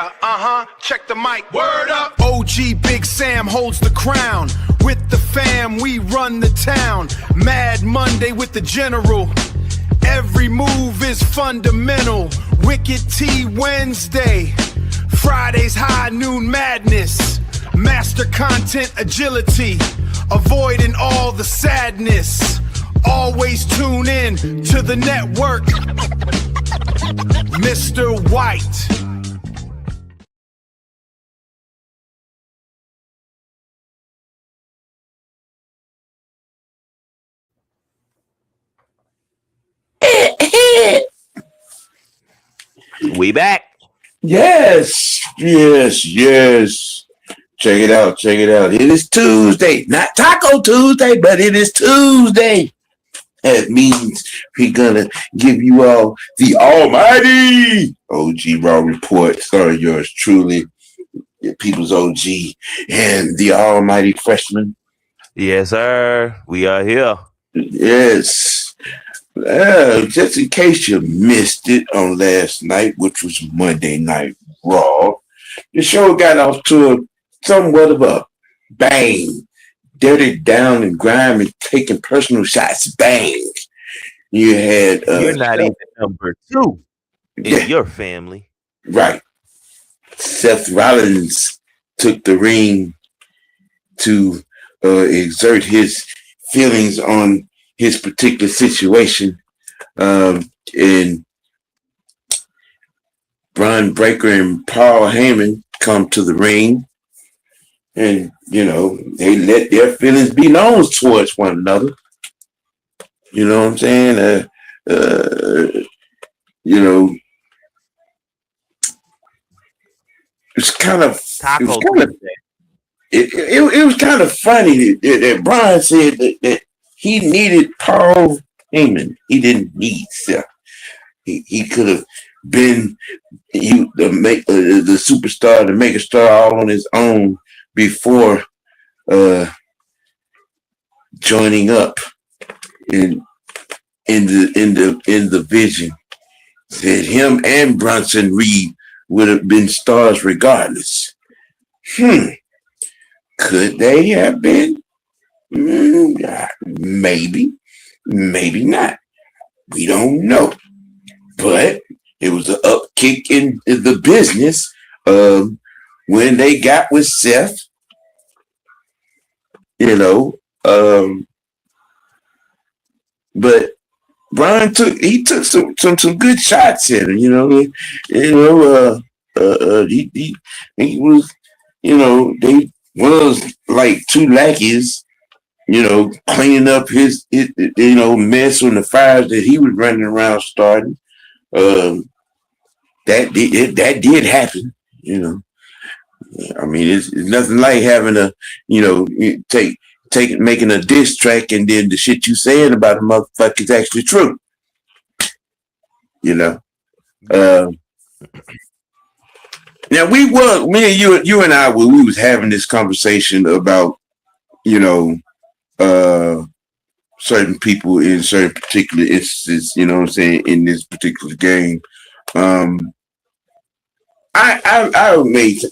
Yeah, check the mic. Word up. OG Big Sam holds the crown. With the fam, we run the town. Mad Monday with the general. Every move is fundamental. Wicked T Wednesday. Fridays high noon madness. Master content agility. Avoiding all the sadness. Always tune in to the network. Mr. White. We back. Yes. Check it out. It is Tuesday, not Taco Tuesday, but it is Tuesday. That means we're gonna give you all the almighty OG Raw report. Sorry, yours truly, your people's OG and the almighty freshman. Yes, sir. We are here. Yes. Just in case you missed it on last night, which was Monday Night Raw, the show got off to a somewhat of a bang. Dirty down and grime and taking personal shots. Bang. You had you're not even number 2 in your family. Right. Seth Rollins took the ring to exert his feelings on his particular situation. And Bron Breakker and Paul Heyman come to the ring. And, they let their feelings be known towards one another. You know what I'm saying? It's kind of it was kind of funny that Brian said that he needed Paul Heyman. He didn't need Seth. He could have been the superstar, the megastar all on his own before joining up in the vision. Said him and Bronson Reed would have been stars regardless. Could they have been? Maybe not. We don't know. But it was an upkick in the business when they got with Seth. But Brian took some good shots at him. He was, they was like two lackeys, cleaning up his mess on the fires that he was running around starting. That did happen. I mean, it's nothing like having making a diss track and then the shit you saying about a motherfucker is actually true. Now me and you and I, we was having this conversation about, certain people in certain particular instances, in this particular game. I made,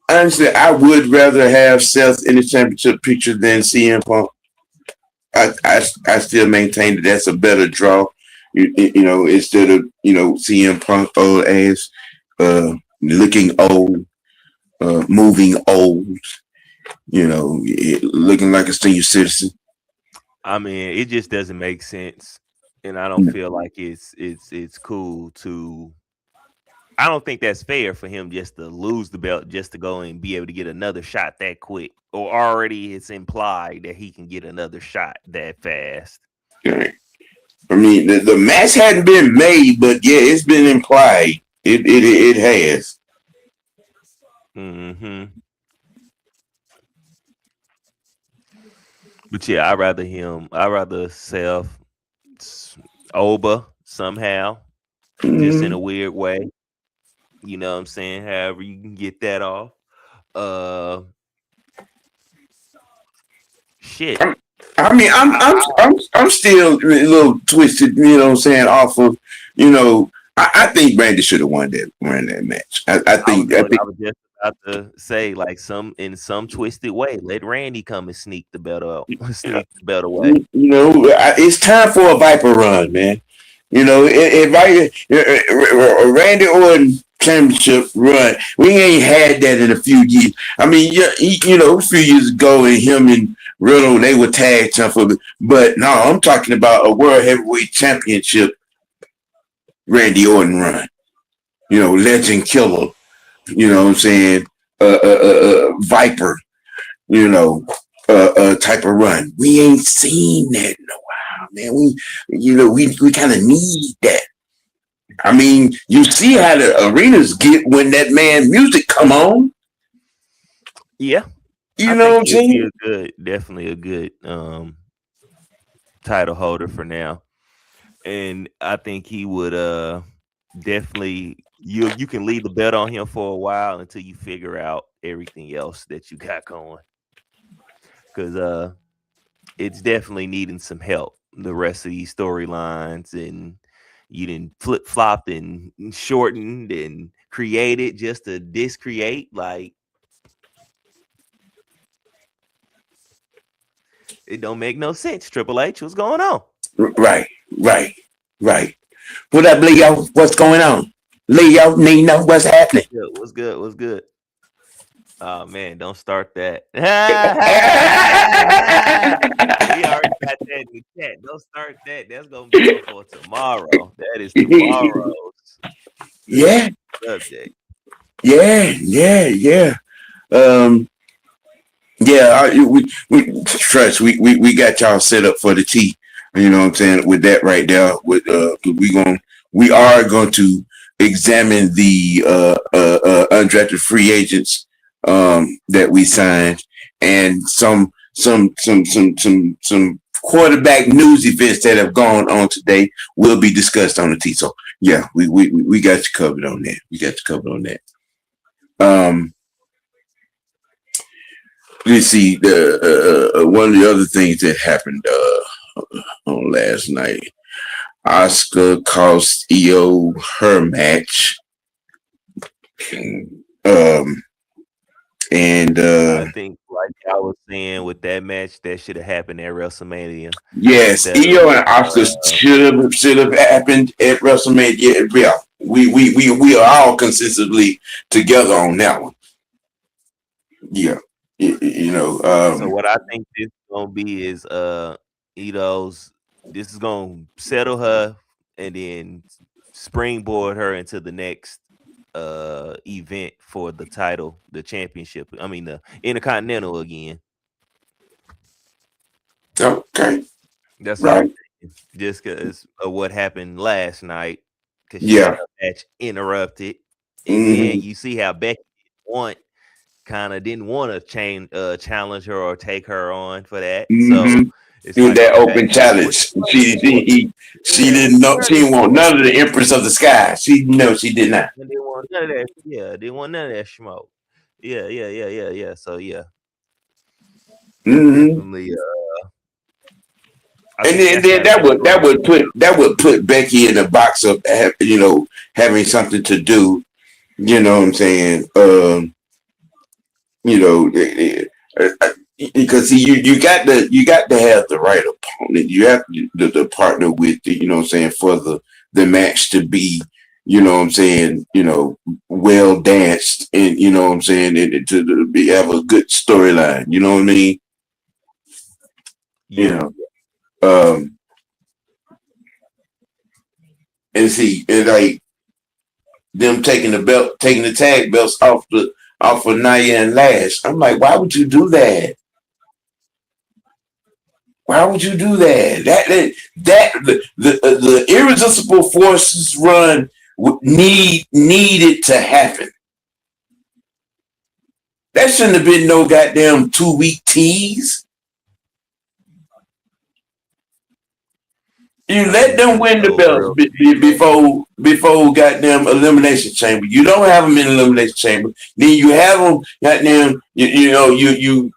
honestly, I would rather have Seth in the championship picture than CM Punk. I still maintain that that's a better draw. Instead of CM Punk old ass, looking old, moving old, looking like a senior citizen. I mean, it just doesn't make sense, and I don't feel like it's cool to. I don't think that's fair for him just to lose the belt just to go and be able to get another shot that quick, or already it's implied that he can get another shot that fast. Right. I mean, the match hadn't been made, but yeah, it's been implied. It has. Mm-hmm. But yeah, I'd rather Seth Oba somehow, just in a weird way. You know what I'm saying? However you can get that off. Shit. I mean, I'm still a little twisted, off of, I think Randy should have won that match. I think I was just about to say, like in some twisted way, let Randy come and sneak the belt out, sneak the belt away. you know it's time for a Viper run, man. You know, Randy Orton championship run, we ain't had that in a few years. I mean, you know, a few years ago, and him and Riddle, they were tag champions. But no, I'm talking about a world heavyweight championship Randy Orton run. You know, legend killer. You know what I'm saying? Viper. You know, type of run. We ain't seen that in a while, man. We kind of need that. I mean, you see how the arenas get when that man music come on. Yeah, you know what I'm saying. Definitely a good title holder for now, and I think he would definitely. You can leave the belt on him for a while until you figure out everything else that you got going, because it's definitely needing some help. The rest of these storylines, and you didn't flip flopped and shortened and created just to discreate. Like, it don't make no sense. Triple H, what's going on? Right. What up, Leo? What's going on? Leo, Nino, what's happening? What's good? Oh man, don't start that. We already got that in the chat. Don't start that. That's gonna be for tomorrow. That is tomorrow's subject. Yeah. We trust. We got y'all set up for the T. You know what I'm saying? With that right there, we are going to examine the undrafted free agents that we signed, and some quarterback news events that have gone on today will be discussed on the T. So yeah, we got you covered on that. Let's see. One of the other things that happened on last night, Asuka cost Io her match. I think, like I was saying, with that match, that should have happened at WrestleMania. Yes, Io and Asuka should have happened at WrestleMania. Yeah, we are all consistently together on that one. Yeah, you know. So what I think this is gonna be is Ito's. This is gonna settle her and then springboard her into the next event for the title, the championship. I mean, the Intercontinental again. Okay, that's right. Just because of what happened last night, because match interrupted, and then you see how Becky didn't want to challenge her or take her on for that. So do like that open challenge. She didn't know. She didn't want none of the Empress of the Sky. She did not. And didn't want none of that. Yeah, didn't want none of that smoke. Yeah. So yeah. Definitely. And then that would put Becky in the box of having something to do. You know what I'm saying? Because you got to have the right opponent. You have to partner with for the match to be well danced, and and to have a good storyline. You know what I mean? Yeah. And see, it's like them taking the tag belts off of Nia and Lash. I'm like, why would you do that? Why would you do that? The Irresistible Forces run needed to happen. That shouldn't have been no goddamn 2-week tease. You let them win the belts before goddamn Elimination Chamber. You don't have them in Elimination Chamber. Then you have them goddamn. You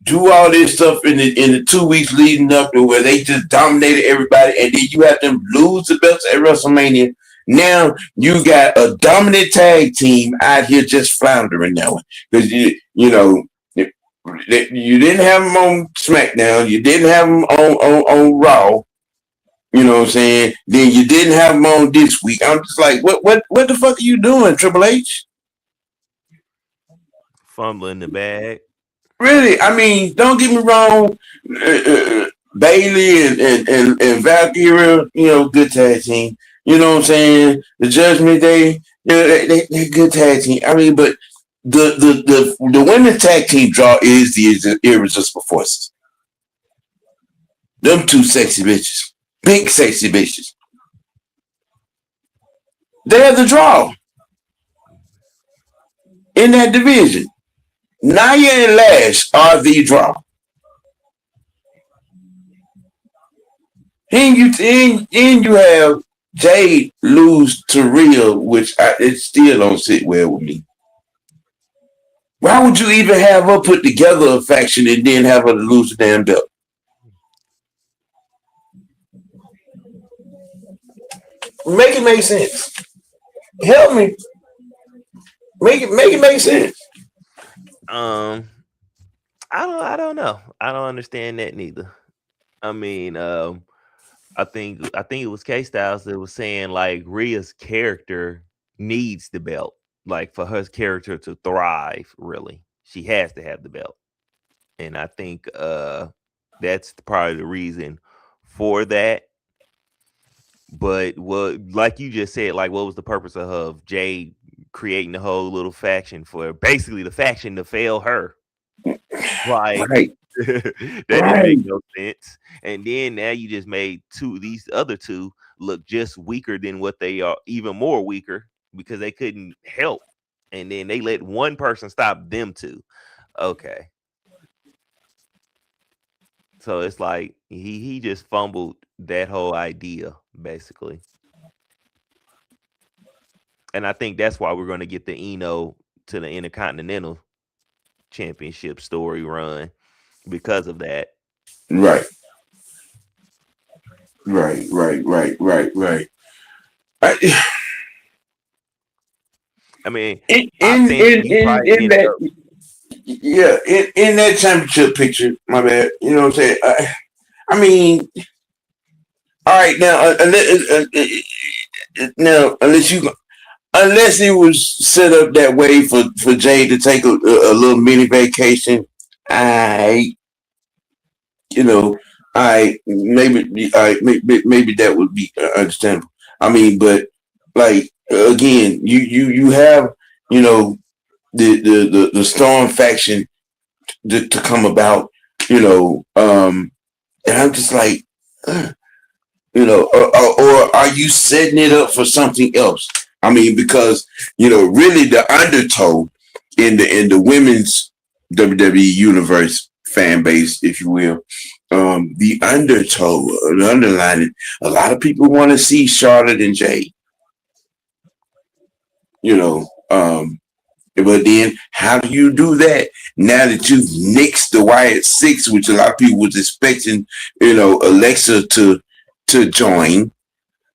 do all this stuff in the 2 weeks leading up to where they just dominated everybody, and then you have them lose the belts at WrestleMania, Now you got a dominant tag team out here just floundering now because you know you didn't have them on SmackDown, you didn't have them on Raw. You know what I'm saying? Then you didn't have them on this week. I'm just like, what the fuck are you doing, Triple H? Fumbling the bag. Really? I mean, don't get me wrong. Bailey and Valkyria, you know, good tag team. You know what I'm saying? The Judgment Day, you know, they good tag team. I mean, but the women's tag team draw is the Irresistible Forces. Them two sexy bitches, pink sexy bitches. They're the draw in that division. Nia and Lash are the draw. And you have Jade lose to Rhea, which it still don't sit well with me. Why would you even have her put together a faction and then have her lose the damn belt? Make it make sense. Help me. Make it make sense. I don't know. I don't understand that neither. I mean, I think it was K Styles that was saying like Rhea's character needs the belt. Like for her character to thrive, really, she has to have the belt. And I think that's probably the reason for that. But like you just said, like what was the purpose of Jade creating the whole little faction for basically the faction to fail her? Like Right. that didn't make no sense. And then now you just made these other two look just weaker than what they are, even more weaker because they couldn't help. And then they let one person stop them two. Okay. So it's like he just fumbled that whole idea, basically. And I think that's why we're going to get the Eno to the Intercontinental Championship story run because of that. Right. I mean, in I think he probably ended that up- yeah, in that championship picture, my bad. You know what I'm saying? I mean, all right now, now unless it was set up that way for Jay to take a little mini vacation, you know, maybe that would be understandable. I mean, but like again, you have you know the Storm faction to come about, you know, and I'm just like, you know, or are you setting it up for something else? I mean, because you know, really, the undertow in the women's WWE universe fan base, if you will, the undertow, the underlining, a lot of people want to see Charlotte and Jay. You know, but then how do you do that now that you've nixed the Wyatt Six, which a lot of people was expecting, you know, Alexa to join.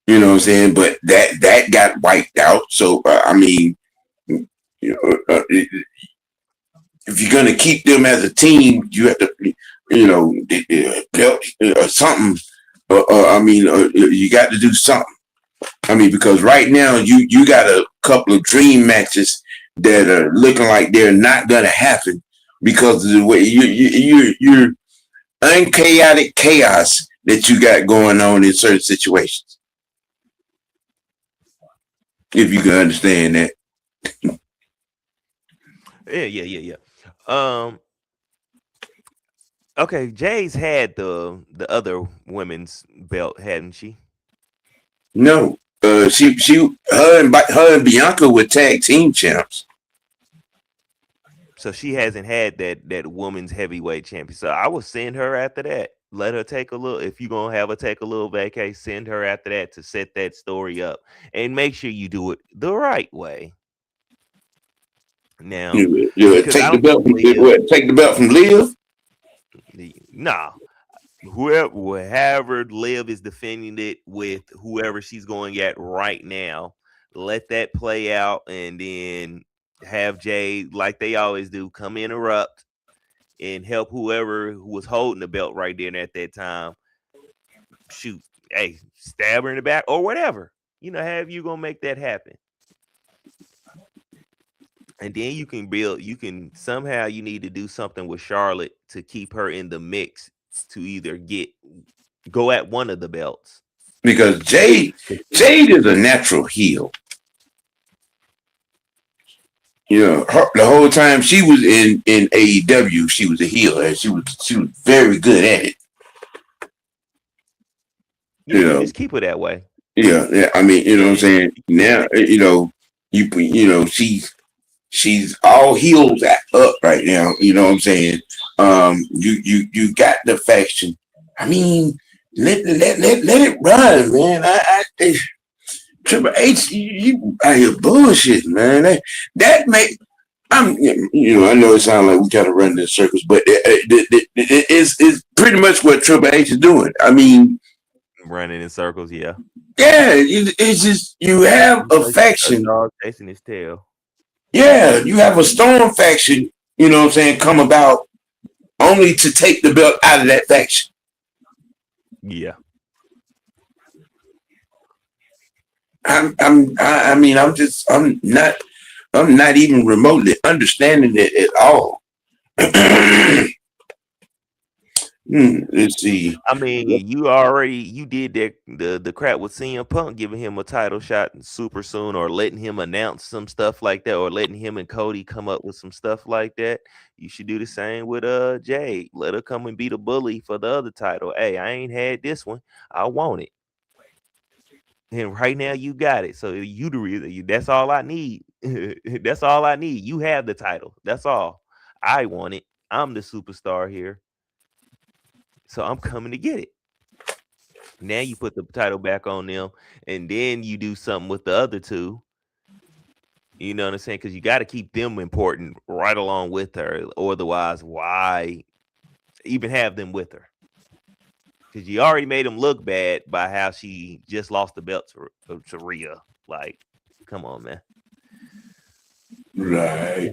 You know what I'm saying? But that got wiped out. So I mean, you know, if you're gonna keep them as a team, you have to, you know, belt or something. I mean, you got to do something. I mean, because right now you got a couple of dream matches that are looking like they're not gonna happen because of the way you're unchaotic chaos that you got going on in certain situations. If you can understand that. Yeah. Okay, Jay's had the other women's belt, hadn't she? No. Her and Bianca were tag team champs. So she hasn't had that women's heavyweight champion. So I would send her after that. Let her take a little. If you're gonna have her take a little vacay, send her after that to set that story up and make sure you do it the right way. Now, You take the belt from Liv? nah, however Liv is defending it with whoever she's going at right now, let that play out, and then have Jade, like they always do, come interrupt and help whoever who was holding the belt right there at that time. Shoot, hey, stab her in the back or whatever. Have you gonna make that happen? And then you can somehow you need to do something with Charlotte to keep her in the mix to either go at one of the belts. Because Jade is a natural heel. The whole time she was in AEW, she was a heel, and she was very good at it. Just keep it that way. Yeah. I mean, what I'm saying? Now, she's all heels up right now. You know what I'm saying? You got the faction. I mean, let it run, man. Triple H, you out here bullshit, man. That make I know it sounds like we kind of run in circles, but it's pretty much what Triple H is doing. I mean, running in circles, yeah. Yeah, it's just you have a faction. Dog chasing his tail. Yeah, you have a Storm faction, you know what I'm saying, come about only to take the belt out of that faction. Yeah. I'm not even remotely understanding it at all. Let's see. I mean, you did the crap with CM Punk, giving him a title shot super soon, or letting him announce some stuff like that, or letting him and Cody come up with some stuff like that. You should do the same with Jade. Let her come and be the bully for the other title. Hey, I ain't had this one. I want it. And right now you got it. So you the reason. That's all I need. That's all I need. You have the title. That's all. I want it. I'm the superstar here. So I'm coming to get it. Now you put the title back on them, and then you do something with the other two. You know what I'm saying? Because you got to keep them important right along with her. Or otherwise, why even have them with her? Because you already made them look bad by how she just lost the belt to Rhea. Like, come on, man. Right.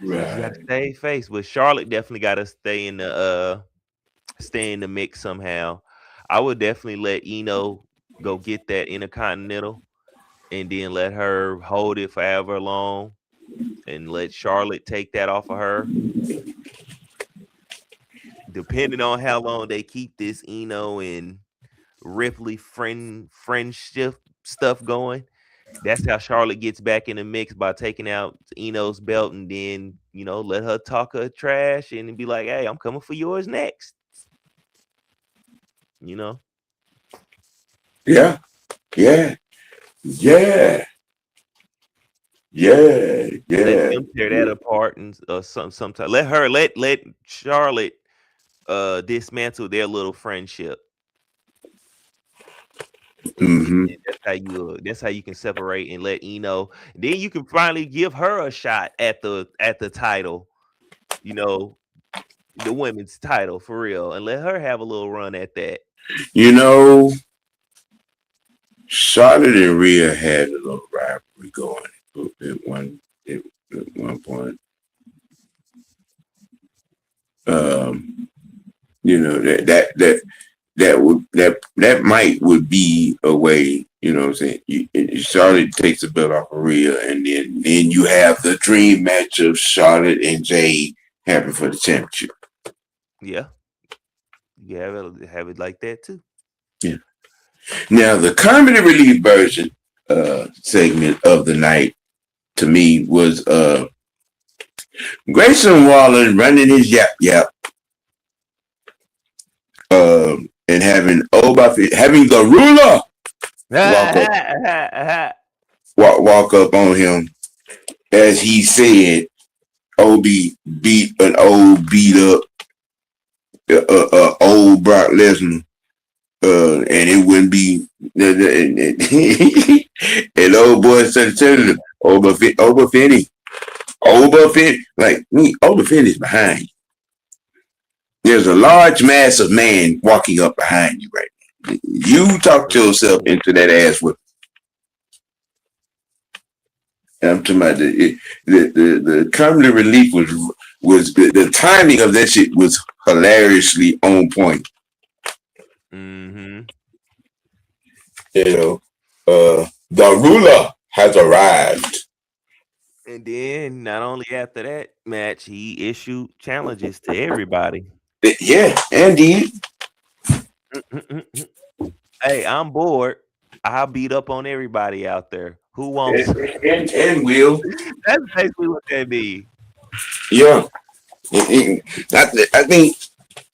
You got to stay face. But Charlotte definitely got to stay in the mix somehow. I would definitely let Eno go get that Intercontinental, and then let her hold it forever long, and let Charlotte take that off of her. Depending on how long they keep this Eno and Ripley friendship stuff going, that's how Charlotte gets back in the mix, by taking out Eno's belt, and then let her talk her trash and be like, "Hey, I'm coming for yours next." Yeah. Let them tear that apart, and sometimes let Charlotte dismantle their little friendship. Mm-hmm. That's how you can separate and let Eno. Then you can finally give her a shot at the title, the women's title for real, and let her have a little run at that. Charlotte and Rhea had a little rivalry going at one point. That would be a way. You know what I'm saying? Charlotte takes the belt off of Rhea, and then you have the dream match of Charlotte and Jade happen for the championship. Yeah, you have it like that too. Yeah. Now the comedy relief version segment of the night to me was Grayson Waller running his yap and having the ruler walk up on him, as he said Obi beat an old beat up old Brock Lesnar, and it wouldn't be and old boy started telling him Oba Fenny, like Oba Fenny's behind you. There's a large mass of man walking up behind you right now. You talk yourself into that ass whip. I'm talking about the comedy relief was the timing of that shit was hilariously on point. Mm-hmm. The ruler has arrived. And then not only after that match, he issued challenges to everybody. Yeah, indeed. Hey, I'm bored. I'll beat up on everybody out there. Who wants? And will. That's basically what that be. Yeah. I think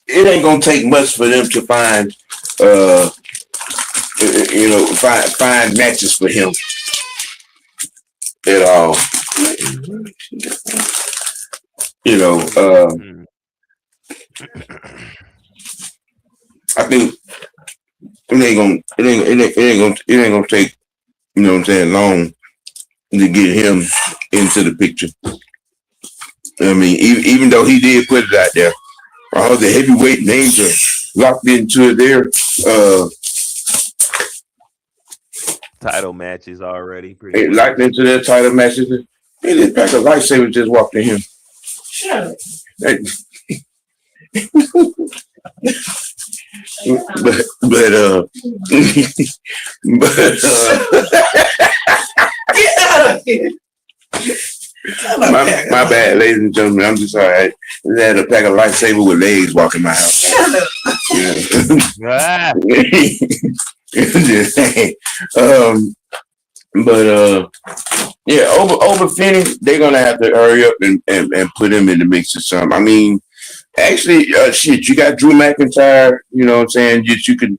it ain't gonna take much for them to find find matches for him at all. I think it ain't gonna take, long to get him into the picture. I mean, even though he did put it out there, all the heavyweight names are locked into their title matches already. Locked into their title matches. Hey, this pack of lightsabers just walked in here. Shut up. Get out of here. My bad, ladies and gentlemen. I'm just all right. I had a pack of lightsaber with legs walking my house. Yeah. Over Finney, they're gonna have to hurry up and put him in the mix or something. I mean, actually, you got Drew McIntyre. You know what I'm saying? You could,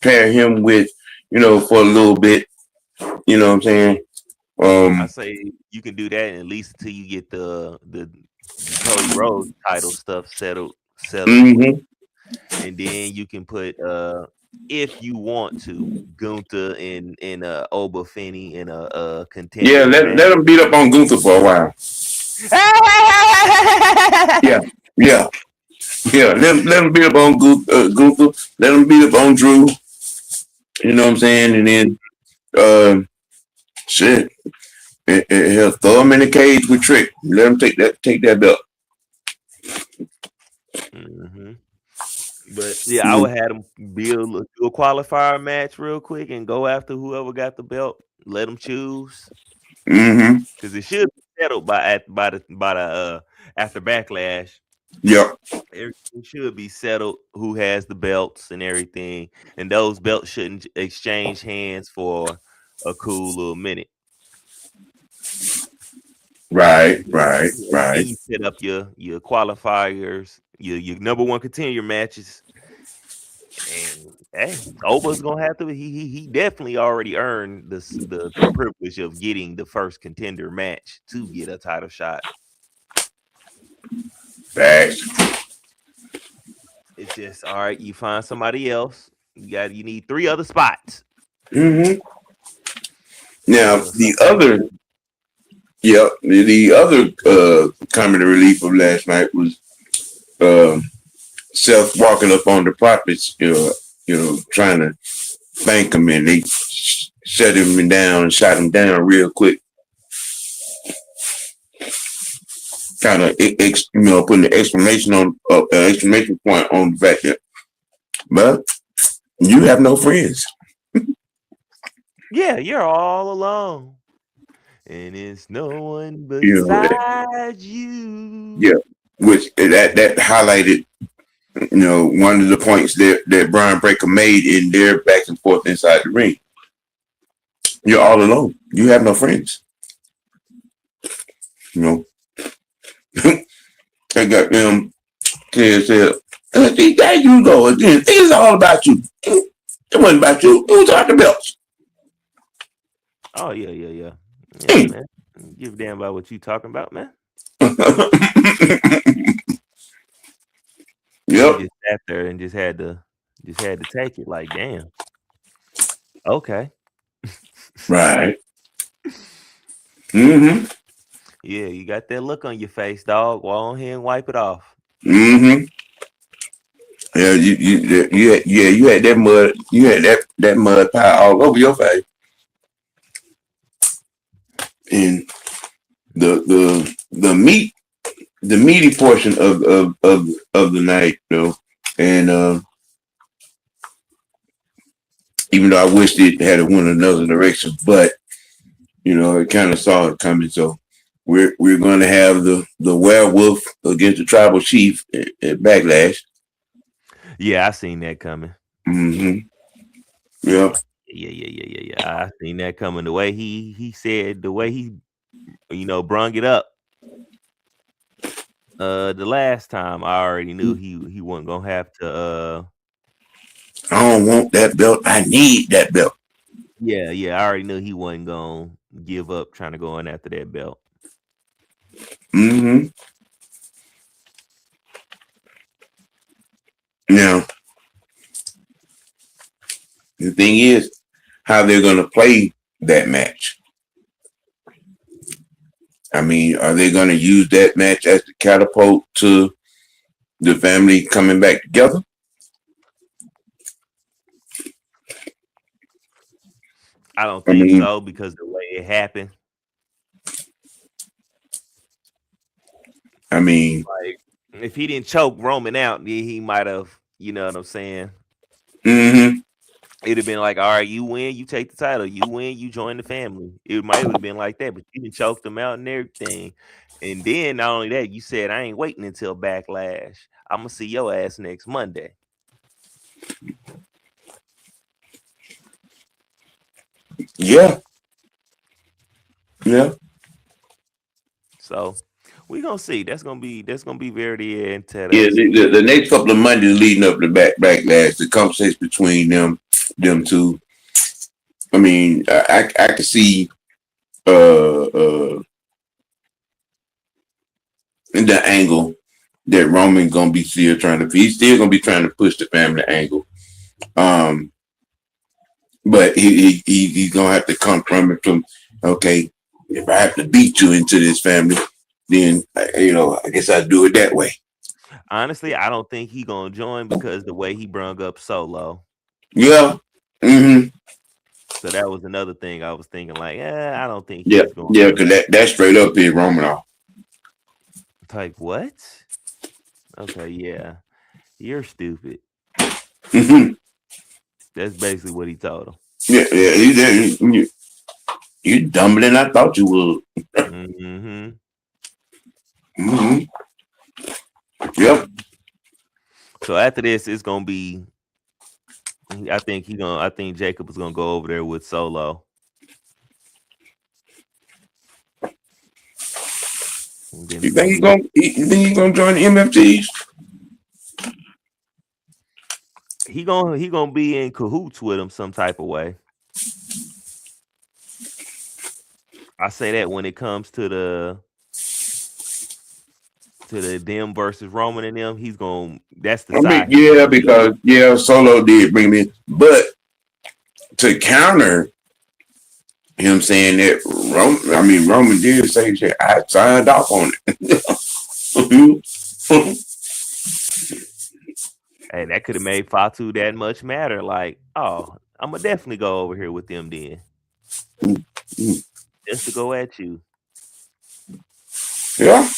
pair him with, for a little bit. You know what I'm saying? I say you can do that at least until you get the Cody Rhodes title stuff settled. Mm-hmm. And then you can put if you want to, Gunther and Oba Fini in a contender. Yeah, let them beat up on Gunther for a while. Yeah. Let them beat up on Gunther. Let them beat up on Drew. You know what I'm saying? And then shit. He'll throw him in the cage with Trick. Let him take that belt. Mm-hmm. But yeah, I would have him do a qualifier match real quick and go after whoever got the belt. Let them choose. Mm-hmm. Because it should be settled by the after Backlash. Yep. Everything should be settled. Who has the belts and everything, and those belts shouldn't exchange hands for a cool little minute. Right. You set up your qualifiers, your number one contender matches, and hey, Oba's gonna have to. He definitely already earned the privilege of getting the first contender match to get a title shot. Facts. It's just all right. You find somebody else. You need 3 other spots. Mm-hmm. Now the other comedy relief of last night was Seth walking up on the Prophets, trying to thank him, and they shut him down and shot him down real quick. Kind of, putting the exclamation point on the fact that, well, you have no friends. Yeah, you're all alone. And it's no one besides you. Yeah, which that highlighted, one of the points that Brian Breaker made in their back and forth inside the ring. You're all alone. You have no friends. I got them kids said, there you go again. It's all about you. It wasn't about you. It was about the belts. Oh, yeah, man. Give a damn about what you talking about, man. Yep. Just sat there and just had to take it. Like, damn. Okay. Right. Mm-hmm. Yeah, you got that look on your face, dog. Go on here and wipe it off. Mm-hmm. Yeah, you had that mud, you had that mud pie all over your face, and the meat, the meaty portion of the night, though, and even though I wished it had went another direction, but it kind of saw it coming. So we're going to have the werewolf against the tribal chief at Backlash. Yeah, I seen that coming. Mm-hmm. Yep. Yeah. I seen that coming. The way he said, the way he brung it up. The last time I already knew he wasn't gonna have to. I don't want that belt. I need that belt. Yeah. I already knew he wasn't gonna give up trying to go in after that belt. Mm-hmm. Now, the thing is how they're going to play that match. I mean, are they going to use that match as the catapult to the family coming back together? I don't think so, because the way it happened. I mean, like, if he didn't choke Roman out, then he might have. You know what I'm saying? Mm-hmm. It'd have been like, all right, you win, you take the title. You win, you join the family. It might have been like that, but you didn't choke them out and everything. And then not only that, you said, I ain't waiting until Backlash. I'm gonna see your ass next Monday. Yeah. So we gonna see. That's gonna be very intense. Yeah. The next couple of Mondays leading up to Backlash, the conversation between them two. I mean, I could see the angle that Roman gonna be still trying to. He's still gonna be trying to push the family angle. But he's gonna have to come from it from, okay, if I have to beat you into this family, then I guess I'd do it that way. Honestly, I don't think he gonna join because the way he brung up Solo. Yeah. Mm-hmm. So that was another thing I was thinking, like, I don't think he's going. Yeah, because that straight up is Romanoff. Like, what? Okay, yeah. You're stupid. Mm-hmm. That's basically what he told him. Yeah. You're dumber than I thought you would. Mm-hmm. Mm-hmm. Yep. So after this, it's gonna be. I think Jacob is gonna go over there with Solo. You think he's gonna join the MFTs? He gonna be in cahoots with him some type of way. I say that when it comes to the them versus Roman and them, he's gonna. That's the side. Yeah, because Solo did bring me, but to counter him saying that Roman did say that I signed off on it. Hey, that could have made Fatu that much matter. Like, oh, I'm gonna definitely go over here with them then, just to go at you. Yeah.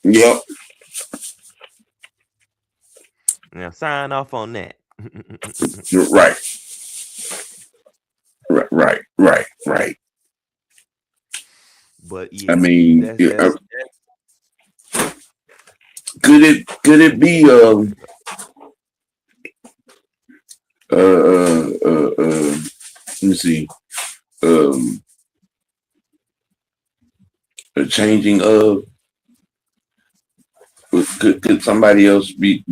Yep. Now sign off on that. Right. But yeah, I mean, could it be let me see, a changing of, could somebody else be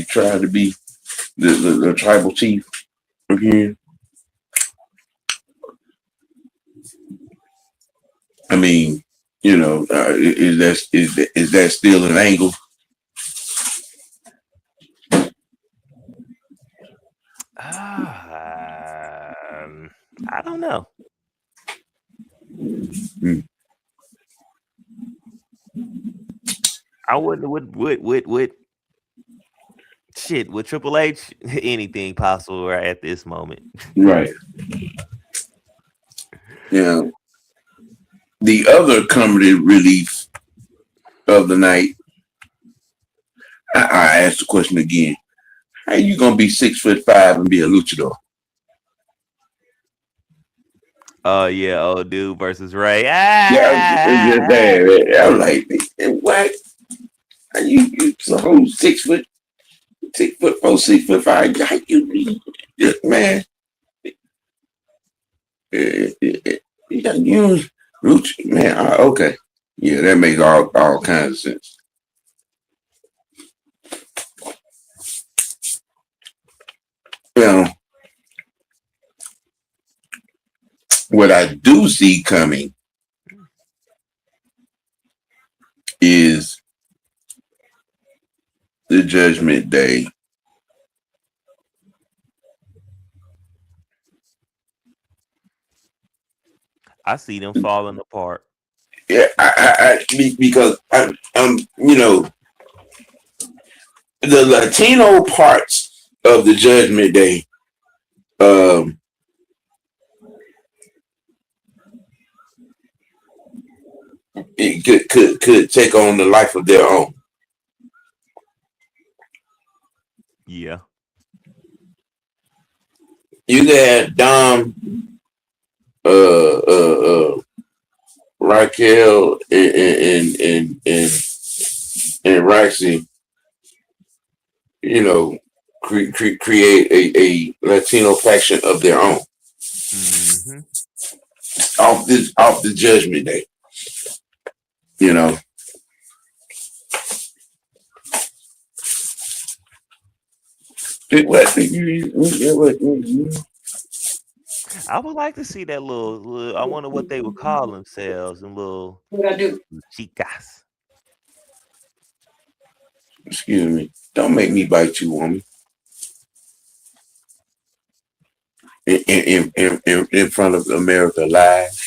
trying to be the tribal chief again? I mean, is that still an angle? I don't know. I wouldn't with shit with Triple H. Anything possible right at this moment. Right. Yeah. The other comedy relief of the night, I asked the question again. How you gonna be 6'5" and be a luchador? Oh yeah, old dude versus Ray. Yeah, I'm like, what? Are you the whole 6'4", 6'5"? How you man? You lucha, man. Okay, yeah, that makes all kinds of sense. You know, what I do see coming is the Judgment Day. I see them falling apart. Yeah, because I'm, the Latino parts of the Judgment Day, it could take on the life of their own. Yeah. You got Dom, Raquel, and Roxy, create a Latino faction of their own off the Judgment Day. I would like to see that little I wonder what they would call themselves and little chicas. Excuse me. Don't make me bite you, woman. In front of America Live.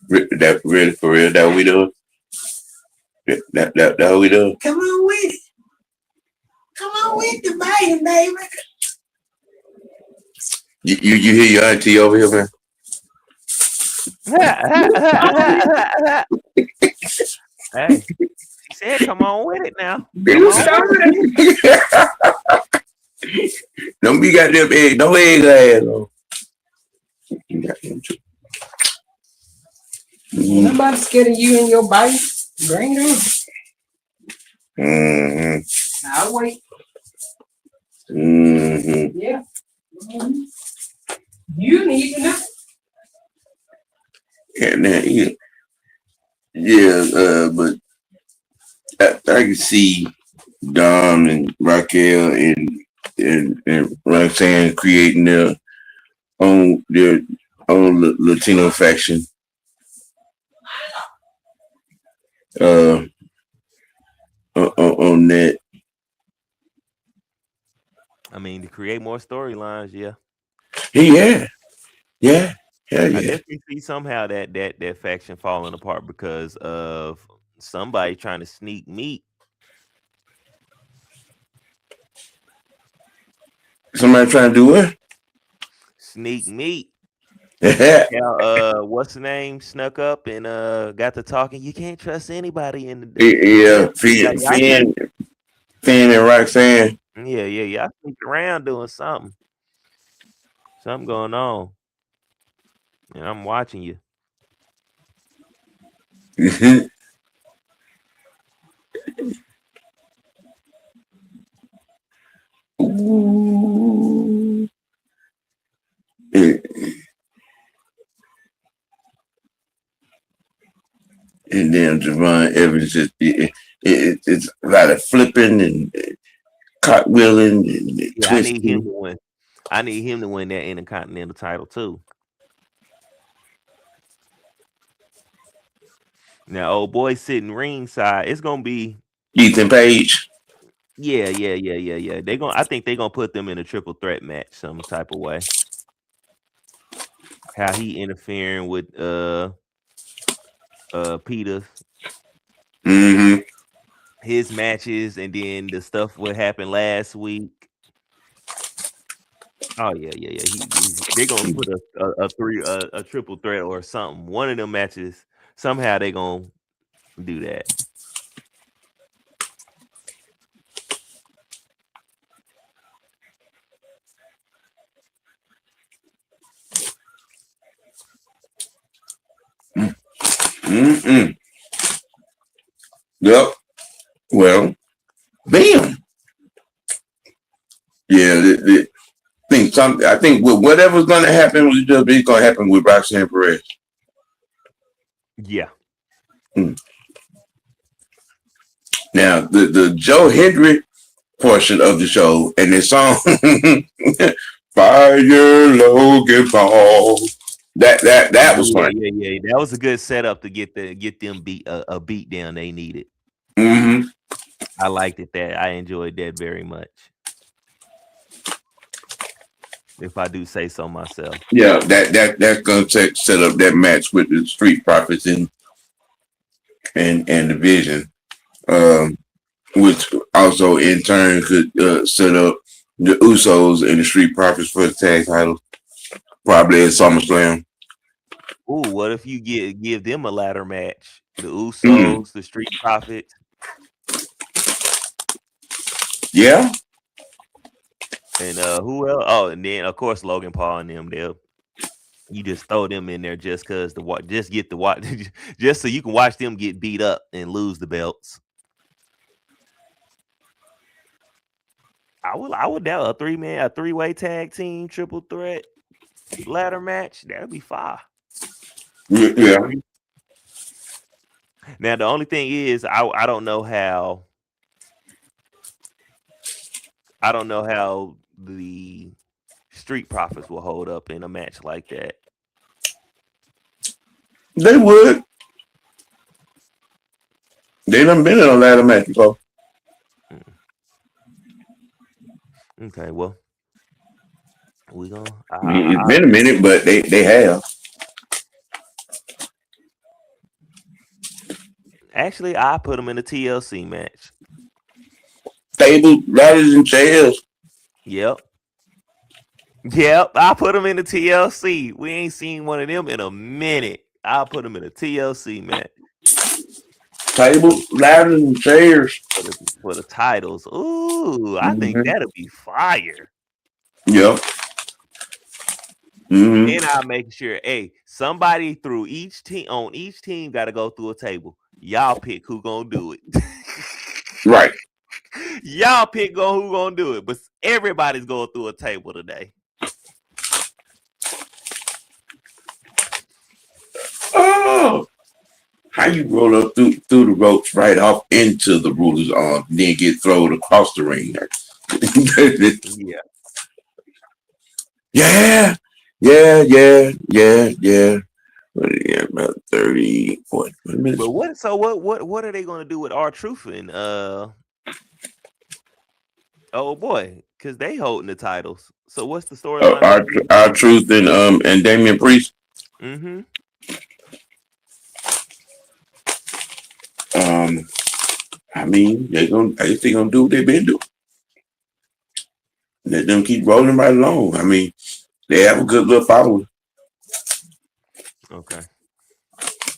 That really for real? That what we do? That how we do? Come on with it. Come on with the biting, baby. You hear your auntie over here, man? Hey, she said, "Come on with it now." Don't be got them egg, no egg ass on. Nobody scared of you and your bite. Bring it on. I'll wait. Yeah. You need to know. But I can see Dom and Raquel and Roxanne creating their own Latino faction. On that. I mean, to create more storylines, yeah. Yeah. I definitely see somehow that faction falling apart because of somebody trying to sneak meat. Somebody trying to do what? Sneak meat. Yeah, what's the name? Snuck up and got to talking. You can't trust anybody in the Finn and Roxanne. Yeah. I sneak around doing something. Something going on. And I'm watching you. Ooh. And then Javon Evans, it's a lot of flipping and cartwheeling and twisting. I need him to win that Intercontinental title too. Now, old boy sitting ringside. It's gonna be Ethan Page. Yeah. I think they're gonna put them in a triple threat match some type of way. How he interfering with Peter Mm-hmm. His matches, and then the stuff what happened last week. Oh yeah. They're gonna put a triple threat or something. One of them matches somehow they gonna do that. Mm-mm. Yep. Well, bam. Yeah. I think whatever's gonna happen with WWE gonna happen with Roxanne Perez. Yeah. Now the Joe Hendry portion of the show and the song Fire Logan Paul. That was fun. Yeah. That was a good setup to get them beat a beat down they needed. Mm-hmm. I liked it. That I enjoyed that very much. If I do say so myself. Yeah, that's gonna set up that match with the Street Profits and the Vision, which also in turn could set up the Usos and the Street Profits for the tag title, probably at SummerSlam. Ooh, what if you give them a ladder match? The Usos, the Street Profits. Yeah. And who else? Oh, and then of course Logan Paul and them. You just throw them in there just cause just get the watch, just so you can watch them get beat up and lose the belts. I would doubt a three-way tag team triple threat ladder match. That'd be fire. Yeah. Now the only thing is I don't know how the Street Profits will hold up in a match like that. They would. They done been in a ladder match before. Okay, well, we gonna. It's been a minute, but they have. Actually, I put them in a TLC match. Tables, ladders, and chairs. Yep, I put them in the TLC. We ain't seen one of them in a minute. I'll put them in a TLC match. Tables, ladders, and chairs for the titles. Ooh, I think that'll be fire. Yep. Mm-hmm. And I'll make sure, somebody through each team got to go through a table. Y'all pick who gonna do it. Right. Y'all pick who gonna do it, but everybody's going through a table today. Oh, how you roll up through the ropes right off into the ruler's arm, and then get thrown across the ring? Yeah. Yeah, about 30, 40 minutes. But what are they gonna do with R-Truth and oh boy, because they holding the titles. So what's the storyline? R-Truth and Damian Priest. Mm-hmm. I mean, I guess they're gonna do what they've been doing. Let them keep rolling right along. I mean, they have a good little following. Okay.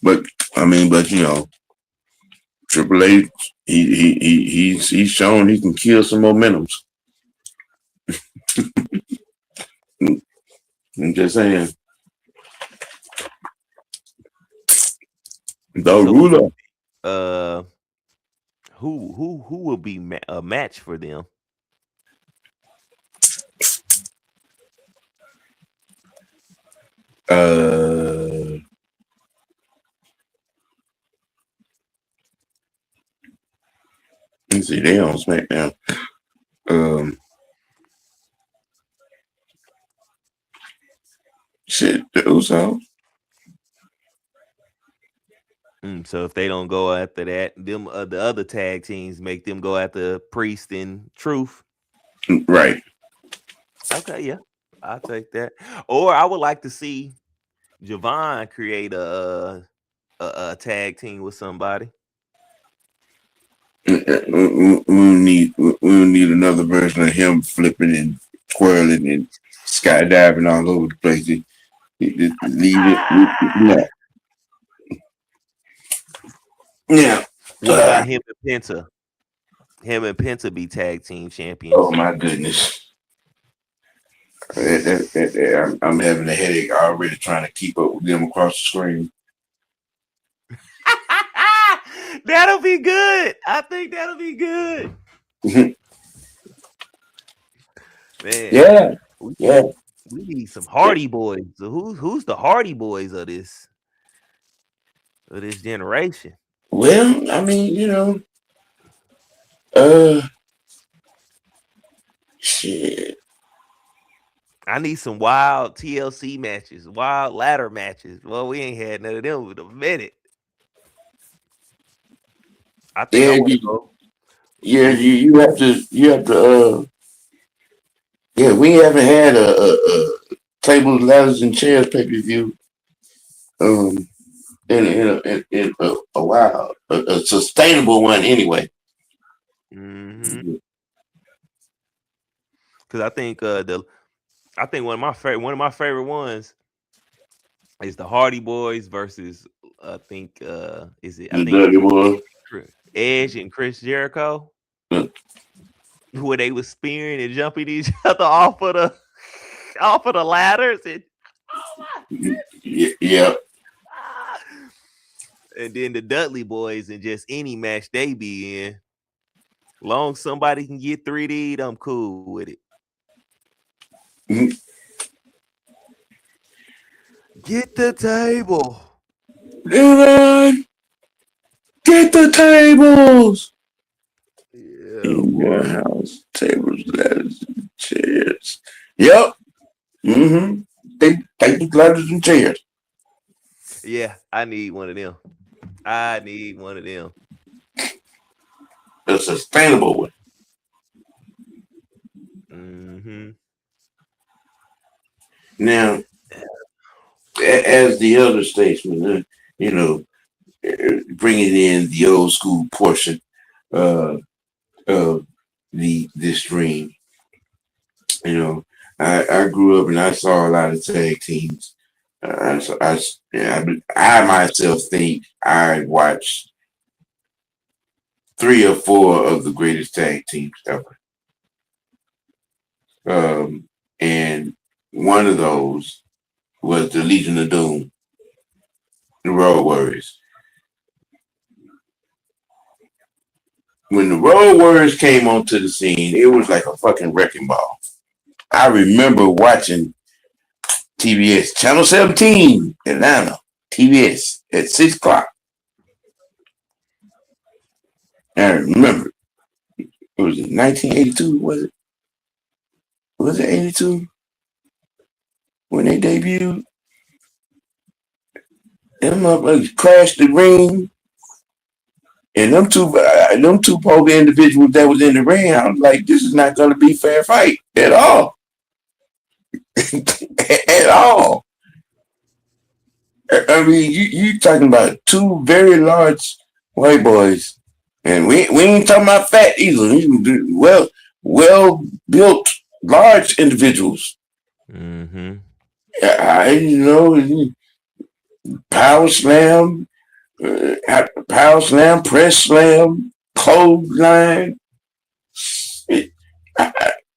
But you know, Triple H, he's shown he can kill some momentums. I'm just saying. Ruler. Who will be a match for them? Let's see, they on SmackDown. The Usos. So if they don't go after that, them the other tag teams make them go after Priest and Truth. Right. Okay, yeah, I'll take that. Or I would like to see Javon create a tag team with somebody. need another version of him flipping and twirling and skydiving all over the place. Leave it. Yeah. Yeah. What about him and Penta? Him and Penta be tag team champions. Oh my goodness. I'm having a headache already trying to keep up with them across the screen. That'll be good. I think that'll be good. Man. Yeah. We need some Hardy Boys. So who's the Hardy Boys of this generation? Well, I mean, shit. I need some wild TLC matches, wild ladder matches. Well, we ain't had none of them in a minute. I think I want to go. Yeah, you have to. Yeah, we haven't had a tables, ladders, and chairs pay per view. In a while, a sustainable one anyway. Because I think one of my favorite ones is the Hardy Boys versus I think Dudley Boys. Edge and Chris Jericho, where they was spearing and jumping each other off of the ladders and yeah. And then the Dudley Boys in just any match they be in. Long somebody can get 3D'd, I'm cool with it. Get the table. Dylan, get the tables. Yeah, in your house, tables, ladders, and chairs. Yep. Tables, ladders, and chairs. Yeah, I need one of them. A sustainable one. Now, as the elder statesman, bringing in the old school portion of this dream. I grew up and I saw a lot of tag teams. I myself think I watched 3 or 4 of the greatest tag teams ever. And one of those was the Legion of Doom, the Road Warriors. When the Road Warriors came onto the scene, it was like a fucking wrecking ball. I remember watching TBS, Channel 17, Atlanta, TBS, at 6 o'clock. I remember. It was in 1982, was it? Was it 82? When they debuted? Them motherfuckers crashed the ring. And them two poor individuals that was in the ring, I was like, this is not going to be fair fight at all. At all. I mean, you talking about 2 very large white boys. And we ain't talking about fat either. Well built, large individuals. Power slam, press slam, clothesline.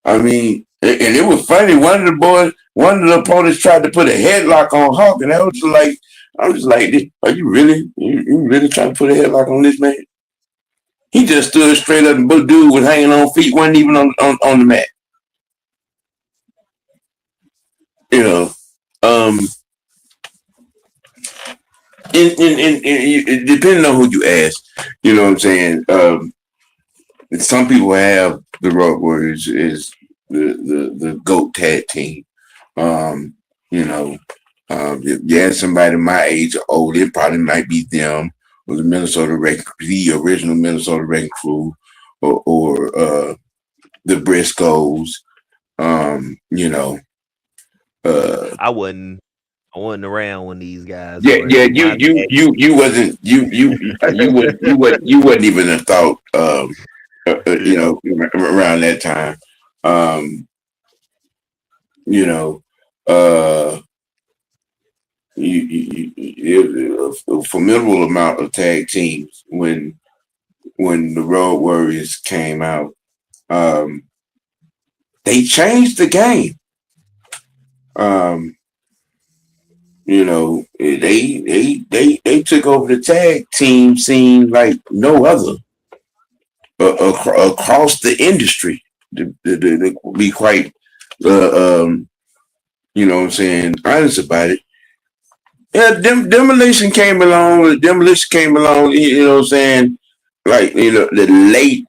I mean, and it was funny. One of the opponents tried to put a headlock on Hawk, and I was like, are you really trying to put a headlock on this man? He just stood straight up, and dude was hanging on feet, wasn't even on the mat. Depending on who you ask, you know what I'm saying. Some people have the Road Warriors is the GOAT tag team. If you ask somebody my age or older, it probably might be them or the original Minnesota Wrecking Crew, or the Briscoes. I wasn't I wasn't around when these guys Yeah, were. yeah. My bad. You wasn't you wasn't even a thought. You Yeah. know, around that time. Um, you know, uh, a formidable amount of tag teams when the Road Warriors came out. Um, they changed the game. Um, you know, they took over the tag team scene like no other across the industry. To be quite, you know, what I'm saying, honest about it. Yeah, demolition came along. Demolition came along. You know what I'm saying? Like, you know, the late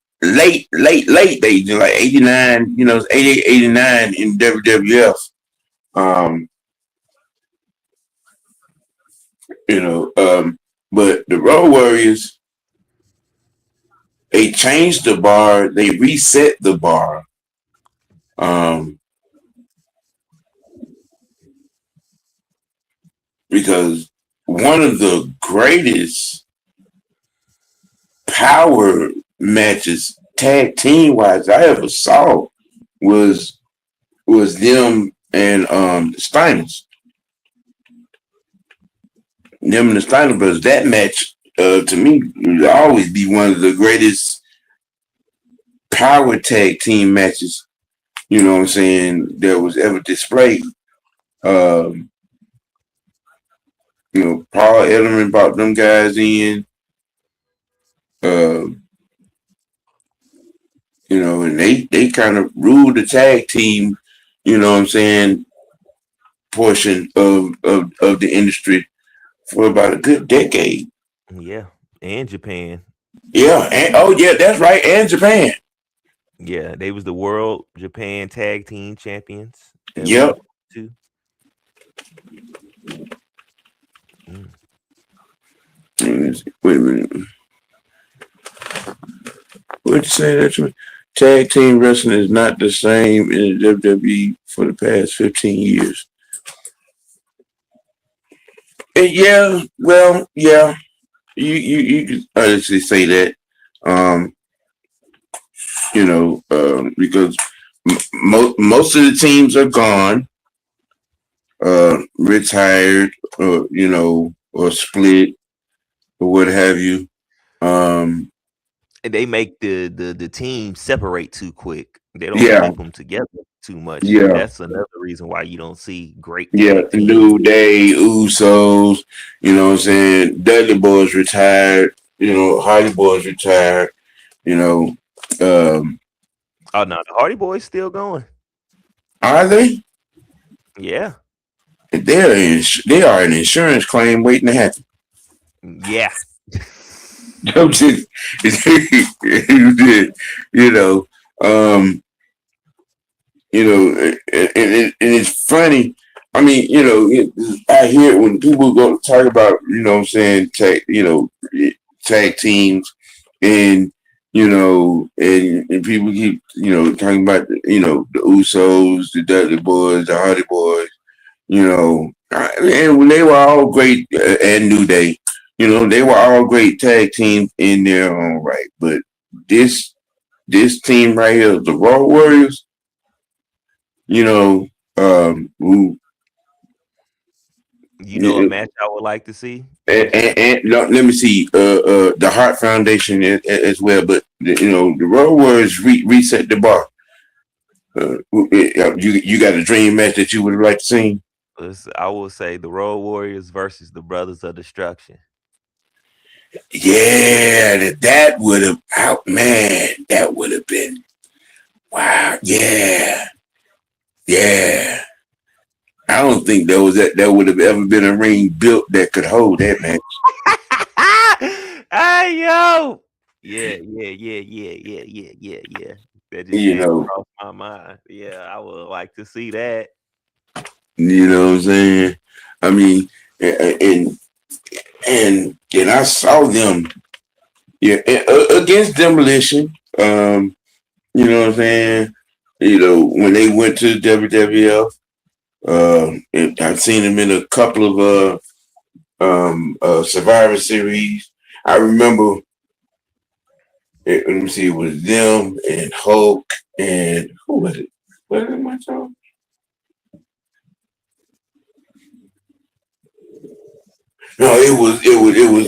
days, like 89. You know, 88, 89 in WWF. Um, you know, but the Road Warriors, they changed the bar. They reset the bar. Um, because one of the greatest power matches tag team wise I ever saw was them and the Steiners. Them and the Steiner brothers. That match to me would always be one of the greatest power tag team matches, you know what I'm saying, that was ever displayed. Um, you know, Paul Ellering brought them guys in. Uh, you know, and they kind of ruled the tag team, you know what I'm saying, portion of the industry for about a good decade. Yeah. And Japan. Yeah, and oh yeah, that's right, and Japan. Yeah, they was the world Japan tag team champions at Yep. 1 2. Mm. Wait a minute. What'd you say that to me? Tag team wrestling is not the same in the WWE for the past 15 years. And yeah, well, yeah, you could honestly say that. Um, you know, because most of the teams are gone, retired, you know, or split, or what have you. Um, And they make the team separate too quick. They don't yeah, keep them together too much. yeah, That's another reason why you don't see great yeah. tag teams. New Day, Usos, you know what I'm saying? Dudley Boys retired, you know, Hardy Boys retired, you know. Um, Oh no, the Hardy Boys still going. are they? Yeah. They are an insurance claim waiting to happen. Yeah. I'm just, you know, um, you know, and it's funny. I mean, you know, I hear when people go talk about, you know what I'm saying, tag teams and, you know, and people keep, you know, talking about, you know, the Usos, the Dudley Boys, the Hardy Boys, you know, and when they were all great, and New Day, you know, they were all great tag teams in their own right. But this team right here, the Road Warriors, you know, who You know a match I would like to see? and no, let me see, the Heart Foundation as well. But you know, the Road Warriors reset the bar. You got a dream match that you would like to see? I will say the Road Warriors versus the Brothers of Destruction. Yeah, that would have out, man. That would have been wow. Yeah, yeah. I don't think that would have ever been a ring built that could hold that match. Hey yo. Yeah. That just You came know, across my mind. Yeah, I would like to see that. you know what I'm saying. I mean, and I saw them, yeah, against Demolition. You know what I'm saying. You know when they went to the WWF. I've seen him in a couple of Survivor Series. I remember. Let me see. It was them and Hulk and who was it? Was it my song? No, it was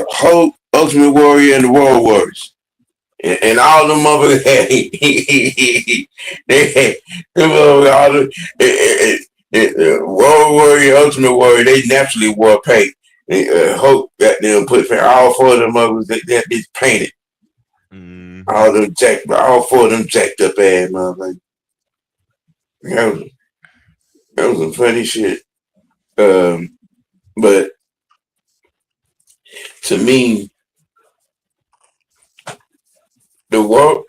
Hulk, Ultimate Warrior, and the Road Warriors. And all the motherfuckers had they had them all the Road Warrior, Ultimate Warrior, they naturally wore paint. Hulk got them put all four of them motherfuckers that is painted. All four of them jacked up ass motherfuckers. That was some funny shit. But to me, the world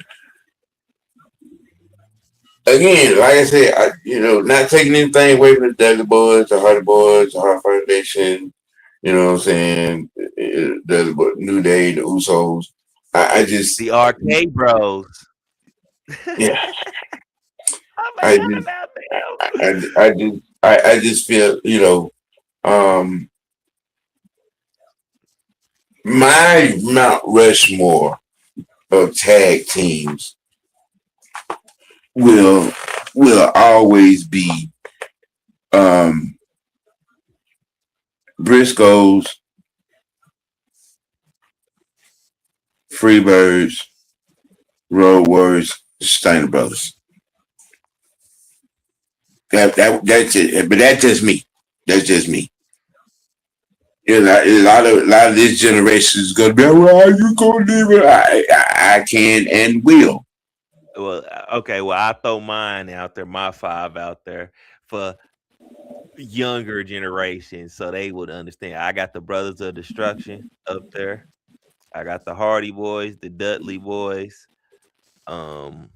again, like I said, not taking anything away from the Dudley Boys, the Hardy Boys, the Hart Foundation. You know what I'm saying? The New Day, the Usos. I just the Arcade Bros. Yeah. I just feel, my Mount Rushmore of tag teams will always be Briscoes, Freebirds, Road Warriors, Steiner Brothers. That's it. But that's just me. That's just me. A lot of this generation is gonna be, well, you gonna leave it? I can and will. Well, okay. Well, I throw mine out there, my 5 out there for younger generations, so they would understand. I got the Brothers of Destruction up there. I got the Hardy Boys, the Dudley Boys. Who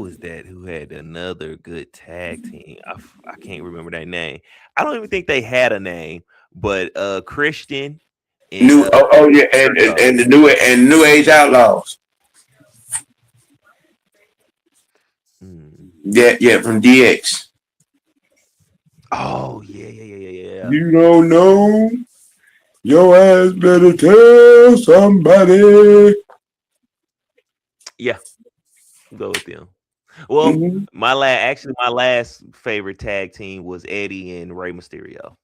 is that? Who had another good tag team? I can't remember that name. I don't even think they had a name, but Christian and the New Age Outlaws. Yeah, from DX. Oh yeah. You don't know. Your ass better tell somebody. Yeah, go with them. Well, my last favorite tag team was Eddie and Rey Mysterio.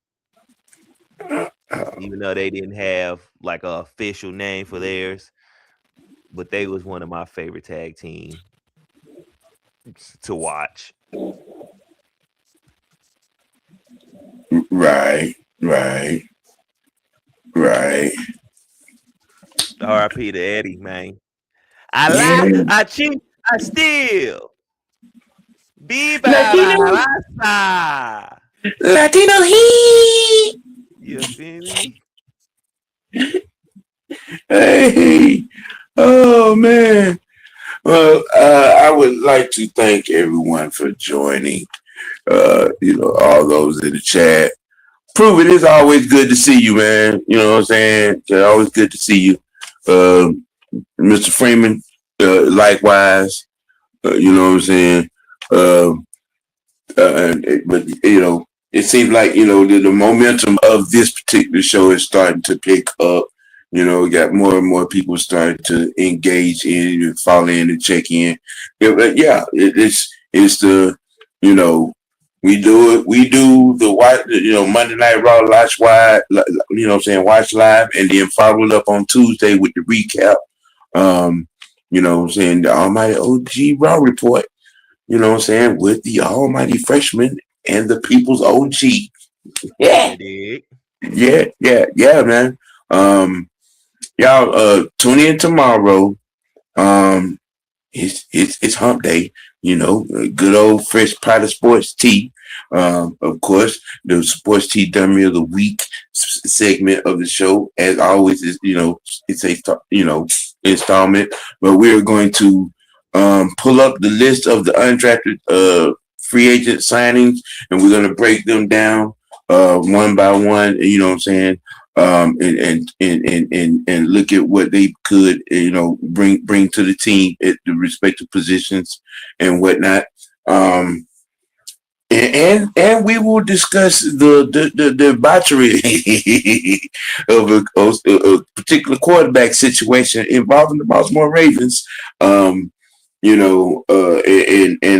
Even though they didn't have like an official name for theirs, but they was one of my favorite tag teams to watch. Right. R.I.P. to Eddie, man. I lie, I cheat, I steal. Viva la raza. Latino heat. You feel me? Hey, oh man. Well, I would like to thank everyone for joining. All those in the chat. Prove it is always good to see you, man. You know what I'm saying? It's always good to see you. Mr. Freeman, likewise. You know what I'm saying? But it seems like the momentum of this particular show is starting to pick up. We got more and more people starting to engage in and follow in and check in. It's the we do it. We do the Monday Night Raw Watch Wide. Watch live, and then follow it up on Tuesday with the recap. The Almighty OG Raw report. With the Almighty Freshman and the People's OG. Yeah, man. Y'all tune in tomorrow. It's hump day. Good old fresh pot of sports tea. Of course, the sports tea dummy of the week segment of the show, as always, is it's a installment. But we're going to pull up the list of the undrafted free agent signings, and we're going to break them down one by one. You know what I'm saying? And look at what they could bring to the team at the respective positions and whatnot. and we will discuss the debauchery of a particular quarterback situation involving the Baltimore Ravens. And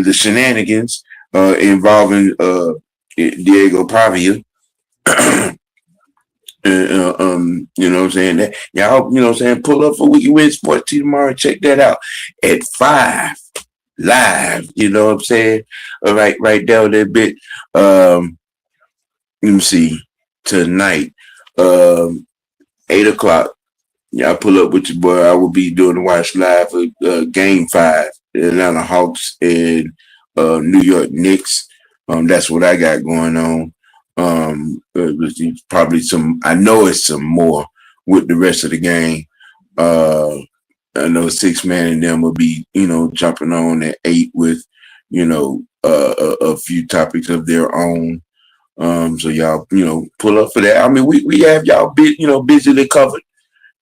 the shenanigans involving Diego Pavia. You know what I'm saying? That, y'all, you know what I'm saying? Pull up for Wiki Win Sports T tomorrow. Check that out at 5 live. You know what I'm saying? All right, right down that bit. Let me see. Tonight, 8:00. Y'all pull up with your boy. I will be doing the watch live for Game 5, the Atlanta Hawks and New York Knicks. That's what I got going on. Probably some. I know it's some more with the rest of the game. I know 6 man and them will be, jumping on at 8 with, a few topics of their own. So y'all, pull up for that. I mean, we have y'all busily covered.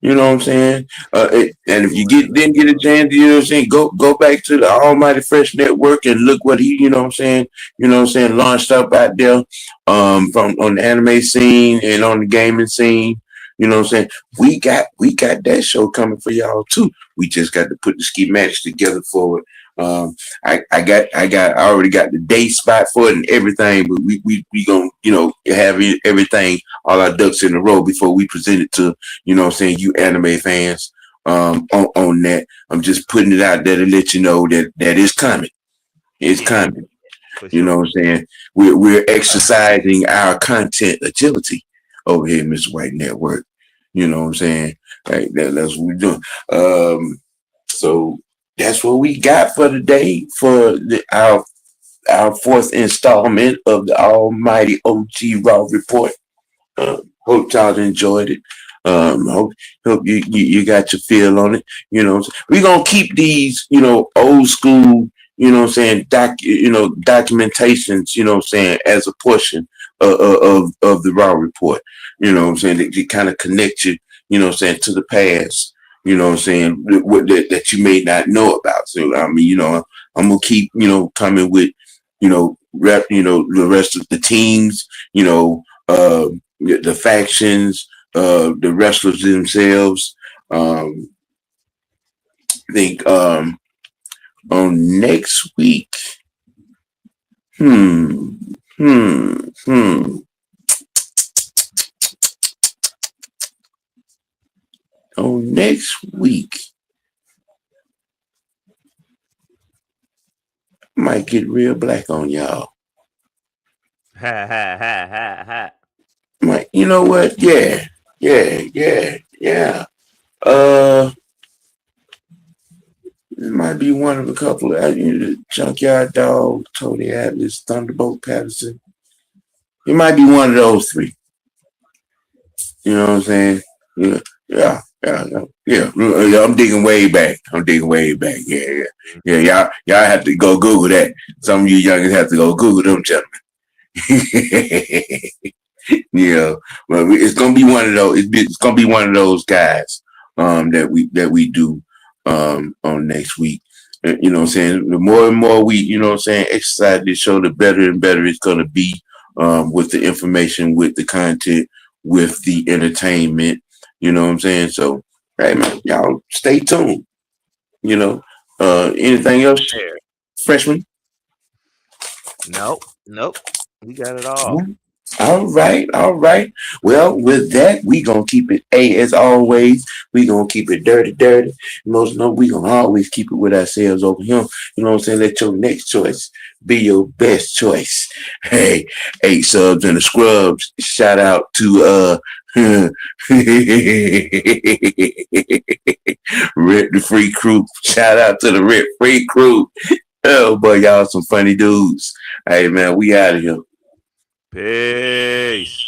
You know what I'm saying? And if you didn't get a chance, you know what I'm saying, go back to the Almighty Fresh Network and look what he, launched up out there from on the anime scene and on the gaming scene. You know what I'm saying? We got that show coming for y'all too. We just got to put the schematics together for it. I already got the day spot for it and everything, but we gonna, have everything, all our ducks in a row before we present it to, you anime fans, on that. I'm just putting it out there to let you know that it's coming. It's coming. Sure. You know what I'm saying? We're exercising our content agility over here, Mr. White Network. You know what I'm saying? Right, that's what we're doing. So that's what we got for today for our 4th installment of the Almighty OG Raw Report. Hope y'all enjoyed it. Hope you got your feel on it. We're gonna keep these, old school, documentations, as a portion of the Raw Report. They kind of connect you, to the past. That you may not know about. So I mean, I'm gonna keep, coming with, the rest of the teams, the factions, the wrestlers themselves. I think on next week. On next week, I might get real black on y'all. Ha ha ha ha ha. You know what? Yeah. It might be one of a couple of the Junkyard Dog, Tony Atlas, Thunderbolt Patterson. It might be one of those 3. You know what I'm saying? Yeah. I'm digging way back. Yeah. Y'all have to go Google that. Some of you youngins have to go Google them, gentlemen. Yeah, well, it's gonna be one of those. It's gonna be one of those guys that we do on next week. You know what I'm saying? The more and more we, exercise this show, the better and better it's gonna be with the information, with the content, with the entertainment. You know what I'm saying? So, hey man, y'all stay tuned. Anything else, freshman? Nope. We got it all. All right. Well, with that, we gonna keep it as always. We gonna keep it dirty. Most know we gonna always keep it with ourselves over here. You know what I'm saying? Let your next choice be your best choice. Hey, 8 subs and the scrubs. Shout out to Rip the Free Crew. Shout out to the Rip Free Crew. Oh boy, y'all some funny dudes. Hey man, we out of here. Peace.